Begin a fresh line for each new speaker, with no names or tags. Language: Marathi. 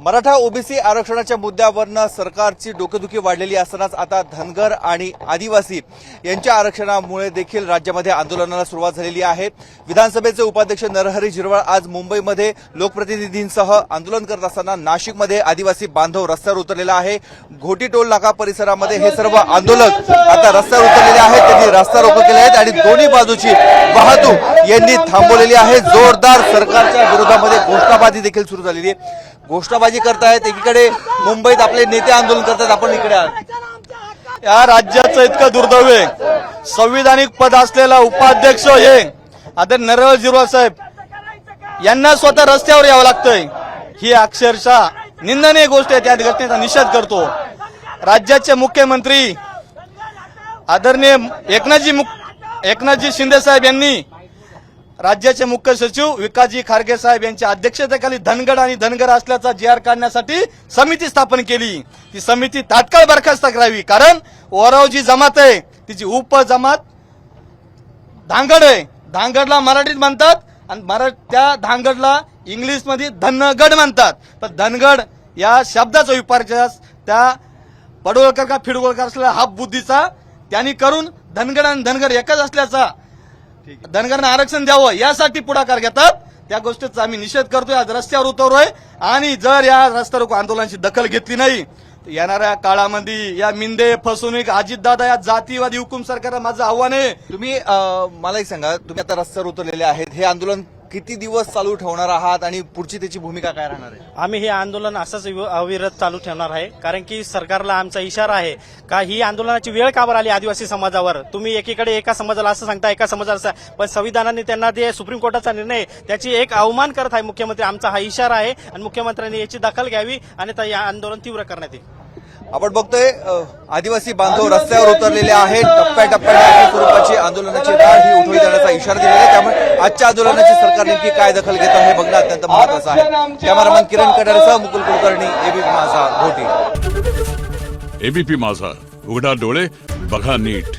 मराठा ओबीसी आरक्षणाच्या मुद्द्यावरनं सरकारची डोकेदुखी वाढलेली असतानाच आता धनगर आणि आदिवासी यांच्या आरक्षणामुळे देखील राज्यामध्ये आंदोलनाला सुरुवात झालेली आहे। विधानसभेचे उपाध्यक्ष नरहरी झिरवाळ आज मुंबईमध्ये लोकप्रतिनिधींसह आंदोलन करत असताना नाशिकमध्ये आदिवासी बांधव रस्त्यावर उतरलेला आहे। घोटी टोल नाका परिसरामध्ये हे सर्व आंदोलक आता रस्त्यावर उतरलेले आहेत। त्यांनी रस्ता रोको केले आहेत आणि दोन्ही बाजूची वाहतूक यांनी थांबवलेली आहे। जोरदार सरकारच्या विरोधामध्ये घोषणाबाजी देखील सुरू झालेली आहे। घोषणाबाजी करतायत, एकीकडे मुंबईत आपले नेते आंदोलन करतात। आपण इकडे
या राज्याचं इतकं दुर्दैव आहे। संविधानिक पद असलेला उपाध्यक्ष हे आदरणीय नरहरी झिरवाळ साहेब यांना स्वतः रस्त्यावर यावं लागतंय। ही अक्षरशः निंदनीय गोष्ट आहे। त्या घटनेचा निषेध करतो। राज्याचे मुख्यमंत्री आदरणीय एकनाथजी शिंदे साहेब यांनी राज्याचे मुख्य सचिव विकासजी खारगे साहेब यांच्या अध्यक्षतेखाली धनगड आणि धनगर असल्याचा जी आर काढण्यासाठी समिती स्थापन केली। ती समिती तात्काळ बरखास्त करावी, कारण ओराव जी जमात आहे तिची उपजमात धांगड आहे। धांगडला मराठीत म्हणतात आणि त्या धांगडला इंग्लिश मध्ये धनगड म्हणतात। तर धनगड या शब्दाचा विचार त्या पडवळकर का फिडवळकर असलेल्या हाफ बुद्धीचा त्यांनी करून धनगड आणि धनगर एकच असल्याचा धनगरांना आरक्षण द्यावं यासाठी पुढाकार घेतात। त्या गोष्टीचा आम्ही निषेध करतोय। आज रस्त्यावर उतरलोय आणि जर या रस्ता रोको आंदोलनाची दखल घेतली नाही तर येणाऱ्या काळामध्ये या मिंदे फसवणूक अजितदादा या जातीवादी हुकूम सरकारला माझं आव्हान आहे।
तुम्ही मला एक सांगा, तुम्ही आता रस्त्यावर उतरलेले आहेत, हे आंदोलन किती दिवस चालू ठेवणार आहात आणि पुढची त्याची भूमिका काय राहणार आहे?
आम्ही हे आंदोलन असंच अविरत चालू ठेवणार आहे, कारण की सरकारला आमचा इशारा आहे का ही आंदोलनाची वेळ का बरं आली आदिवासी समाजावर। तुम्ही एकीकडे एका समाजाला असं सांगता, एका समाजाला असं, पण संविधानाने त्यांना ते सुप्रीम कोर्टाचा निर्णय त्याची एक अवमान करत आहे मुख्यमंत्री। आमचा हा इशारा आहे आणि मुख्यमंत्र्यांनी याची दखल घ्यावी आणि या आंदोलन तीव्र करण्यात येईल।
आपण बघतोय आदिवासी बांधव रस्त्यावर उतरलेले आहेत। टप्प्याटप्प्याने स्वरूपाची आंदोलनाची राळ ही उठवली जाण्याचा इशारा दिलेला आहे। त्यामुळे आजच्या आंदोलनाची सरकार नेमकी काय दखल घेतं हे बघणं अत्यंत महत्त्वाचं आहे। कॅमेरामॅन किरण कटारेसह मुकुल कुलकर्णी, एबीपी माझा, घोटी।
एबीपी माझा, उघडा डोळे बघा नीट।